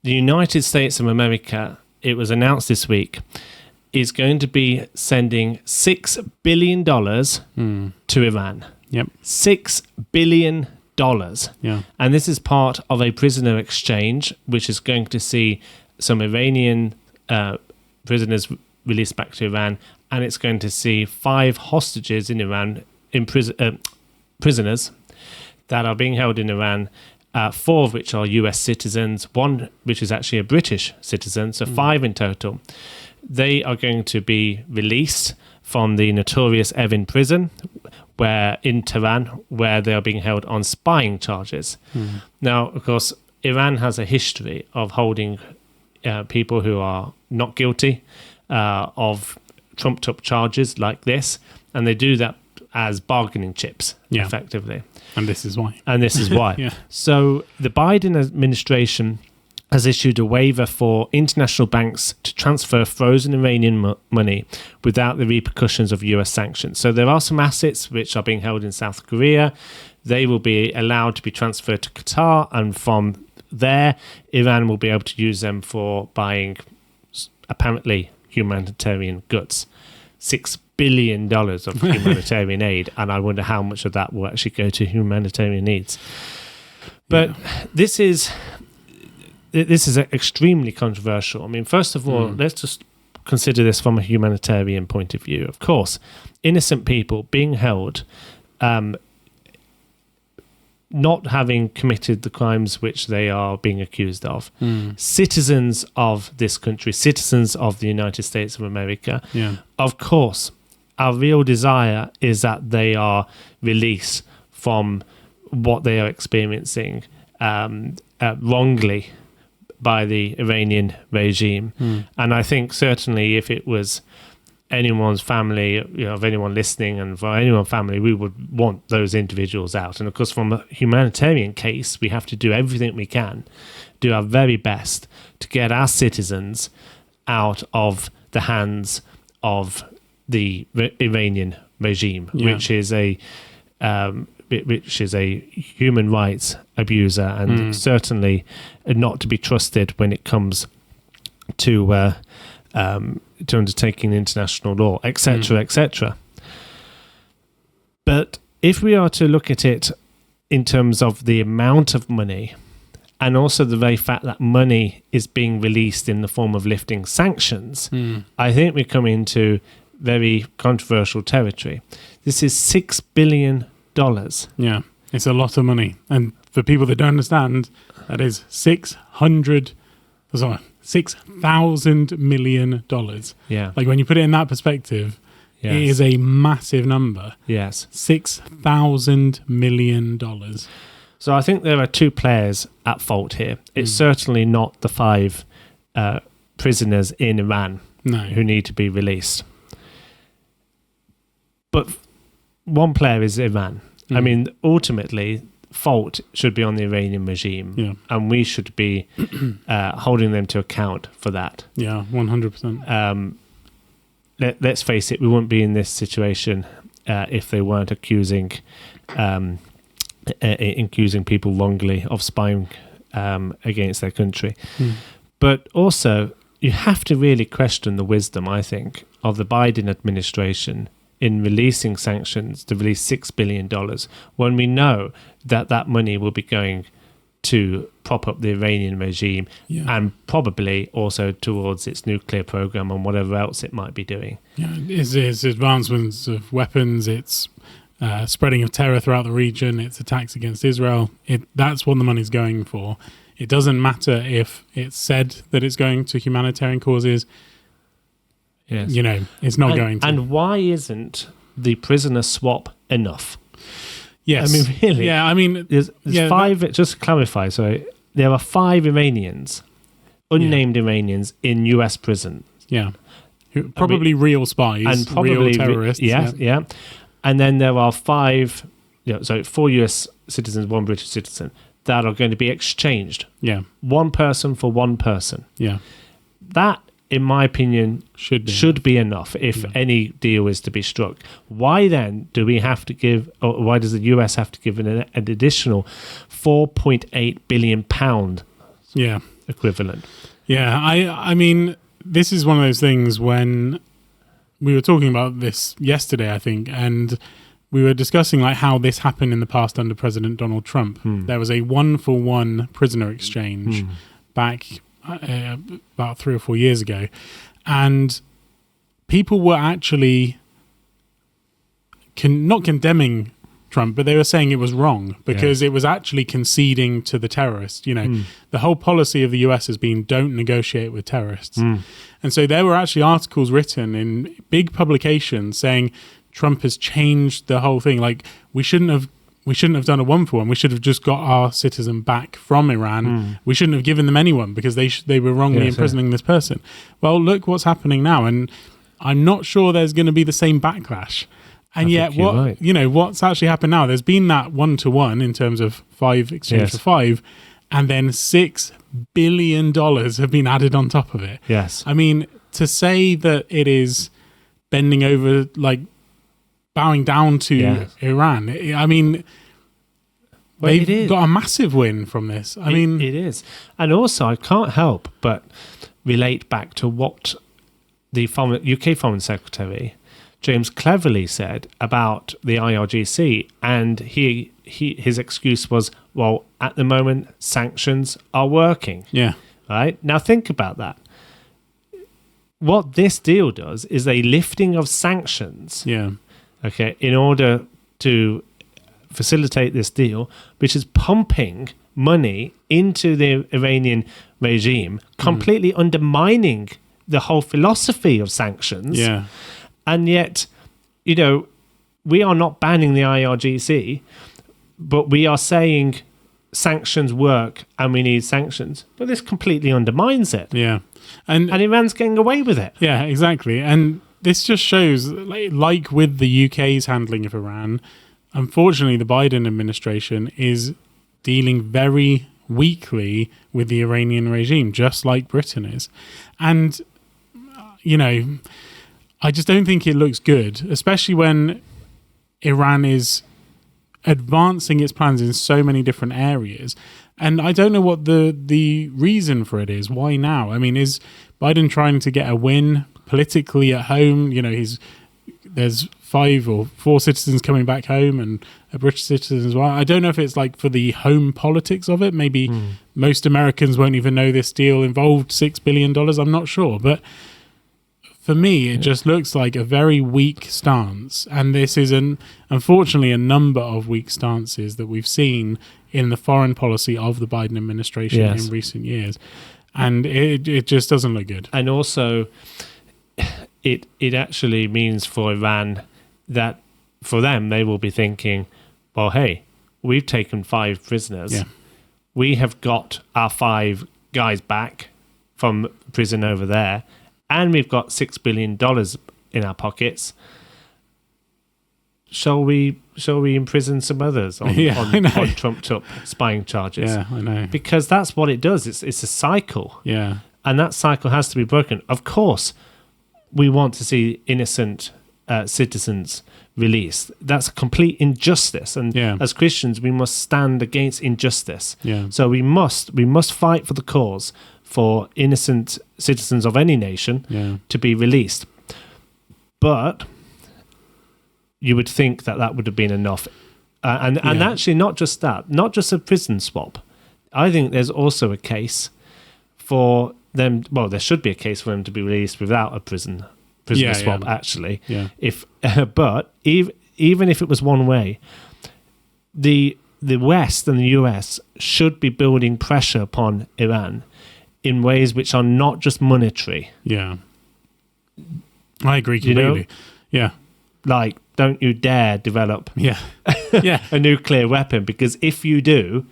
the United States of America, it was announced this week, is going to be sending $6 billion to Iran. Yep. $6 billion. Yeah. And this is part of a prisoner exchange, which is going to see some Iranian prisoners released back to Iran, and it's going to see 5 hostages in Iran, prisoners that are being held in Iran, 4 of which are US citizens, 1 which is actually a British citizen, so 5 in total. They are going to be released from the notorious Evin prison in Tehran, where they are being held on spying charges. Now, of course, Iran has a history of holding people who are not guilty of trumped-up charges like this, and they do that as bargaining chips, effectively. And this is why. Yeah. So the Biden administration has issued a waiver for international banks to transfer frozen Iranian money without the repercussions of US sanctions. So there are some assets which are being held in South Korea. They will be allowed to be transferred to Qatar, and from there, Iran will be able to use them for buying, apparently, humanitarian goods. $6 billion of humanitarian aid, and I wonder how much of that will actually go to humanitarian needs. But this is extremely controversial. I mean, first of all, let's just consider this from a humanitarian point of view. Of course, innocent people being held, not having committed the crimes which they are being accused of. Citizens of this country, citizens of the United States of America. Of course, our real desire is that they are released from what they are experiencing wrongly by the Iranian regime. And I think certainly if it was anyone's family, of anyone listening, and for anyone's family, we would want those individuals out. And of course, from a humanitarian case, we have to do everything we can, do our very best to get our citizens out of the hands of the Iranian regime, which is a human rights abuser, and certainly not to be trusted when it comes to undertaking international law, etc., etc. But if we are to look at it in terms of the amount of money, and also the very fact that money is being released in the form of lifting sanctions, I think we come into very controversial territory. This is $6 billion. Yeah, it's a lot of money. And for people that don't understand, that is $6,000 million. Yeah. Like when you put it in that perspective, it is a massive number. Yes. $6,000 million. So I think there are 2 players at fault here. It's certainly not the 5 prisoners in Iran who need to be released. But one player is Iran. I mean, ultimately, fault should be on the Iranian regime, and we should be holding them to account for that. Yeah, 100%. Let's face it, we wouldn't be in this situation if they weren't accusing people wrongly of spying against their country. But also, you have to really question the wisdom, I think, of the Biden administration in releasing sanctions to release $6 billion when we know that that money will be going to prop up the Iranian regime and probably also towards its nuclear program and whatever else it might be doing. Yeah, it's advancements of weapons, it's spreading of terror throughout the region, it's attacks against Israel. That's what the money's going for. It doesn't matter if it's said that it's going to humanitarian causes. Yes. It's not going to. And why isn't the prisoner swap enough? Yes. I mean, really? Yeah, I mean... There's 5... Just to clarify, sorry. There are 5 Iranians, unnamed Iranians, in US prison. Yeah. Probably real spies, and probably real terrorists. Yeah. And then there are 5... 4 US citizens, 1 British citizen, that are going to be exchanged. Yeah. 1 person for 1 person. Yeah. That, in my opinion, should be enough if any deal is to be struck. Why then do we have to give, or why does the US have to give an additional £4.8 billion equivalent. Yeah, I mean, this is one of those things when we were talking about this yesterday, I think, and we were discussing like how this happened in the past under President Donald Trump. There was a 1-for-1 prisoner exchange back about 3 or 4 years ago, and people were actually not condemning Trump, but they were saying it was wrong because it was actually conceding to the terrorists. You know, the whole policy of the US has been don't negotiate with terrorists. And so there were actually articles written in big publications saying Trump has changed the whole thing. Like we shouldn't have done a 1-for-1. We should have just got our citizen back from Iran. We shouldn't have given them anyone because they were wrongly imprisoning this person. Well, look what's happening now, and I'm not sure there's going to be the same backlash. And yet, what's actually happened now? There's been that 1-to-1 in terms of 5 exchange for 5, and then $6 billion have been added on top of it. Yes, I mean, to say that it is bending over, like bowing down to Iran. I mean, they've got a massive win from this. I mean, it is, and also I can't help but relate back to what the UK Foreign Secretary James Cleverly said about the IRGC, and his excuse was, well, at the moment sanctions are working. Yeah. Right? Now think about that. What this deal does is a lifting of sanctions. Yeah. Okay, in order to facilitate this deal, which is pumping money into the Iranian regime, completely undermining the whole philosophy of sanctions. Yeah. And yet, you know, we are not banning the IRGC, but we are saying sanctions work and we need sanctions. But this completely undermines it. Yeah. And Iran's getting away with it. Yeah, exactly. And this just shows, like with the UK's handling of Iran, unfortunately, the Biden administration is dealing very weakly with the Iranian regime, just like Britain is. And, you know, I just don't think it looks good, especially when Iran is advancing its plans in so many different areas. And I don't know what the reason for it is. Why now? I mean, is Biden trying to get a win politically at home? You know, there's 5 or 4 citizens coming back home and a British citizen as well. I don't know if it's like for the home politics of it. Maybe most Americans won't even know this deal involved $6 billion. I'm not sure. But for me, it just looks like a very weak stance. And this is, unfortunately, a number of weak stances that we've seen in the foreign policy of the Biden administration in recent years. And it just doesn't look good. And also, it actually means for Iran that for them, they will be thinking, well, hey, we've taken 5 prisoners. Yeah. We have got our 5 guys back from prison over there, and we've got $6 billion in our pockets. Shall we imprison some others on trumped-up spying charges? Yeah, I know. Because that's what it does. It's a cycle. Yeah. And that cycle has to be broken. Of course, we want to see innocent citizens released. That's a complete injustice. And as Christians, we must stand against injustice. Yeah. So we must fight for the cause for innocent citizens of any nation to be released. But you would think that would have been enough. And actually, not just that, not just a prison swap. I think there's also a case for them. Well, there should be a case for them to be released without a prisoner swap. Actually, but even if it was one way, the West and the US should be building pressure upon Iran in ways which are not just monetary. Yeah, I agree completely. Yeah, like, don't you dare develop a nuclear weapon, because if you do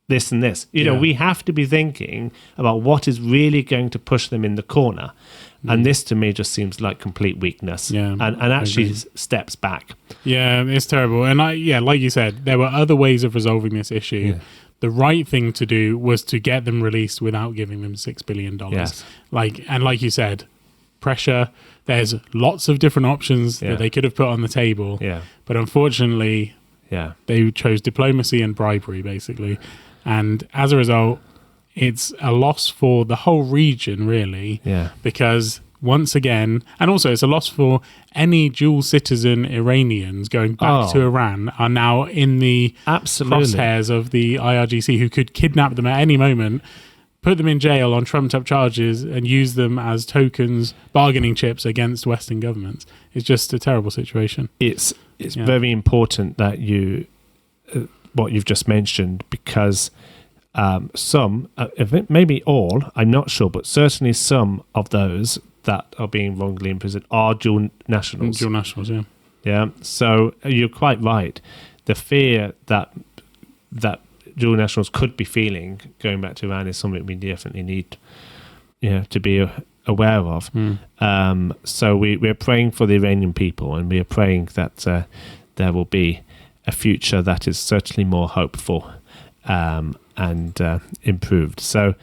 this and this, you know, we have to be thinking about what is really going to push them in the corner. And this to me just seems like complete weakness and actually steps back. Yeah, it's terrible. And like you said, there were other ways of resolving this issue. Yeah. The right thing to do was to get them released without giving them $6 billion. Yes. Like you said, pressure. There's lots of different options that they could have put on the table. Yeah. But unfortunately, they chose diplomacy and bribery, basically. And as a result, it's a loss for the whole region, really. Yeah. Because once again, and also it's a loss for any dual citizen Iranians going back to Iran are now in the crosshairs of the IRGC, who could kidnap them at any moment, put them in jail on trumped up charges, and use them as tokens, bargaining chips against Western governments. It's just a terrible situation. It's very important that you what you've just mentioned, because some, maybe all, I'm not sure, but certainly some of those that are being wrongly imprisoned are dual nationals. Dual nationals, yeah. Yeah. So you're quite right. The fear that dual nationals could be feeling going back to Iran is something we definitely need, to be aware of. So we're praying for the Iranian people, and we are praying that there will be a future that is certainly more hopeful and improved. So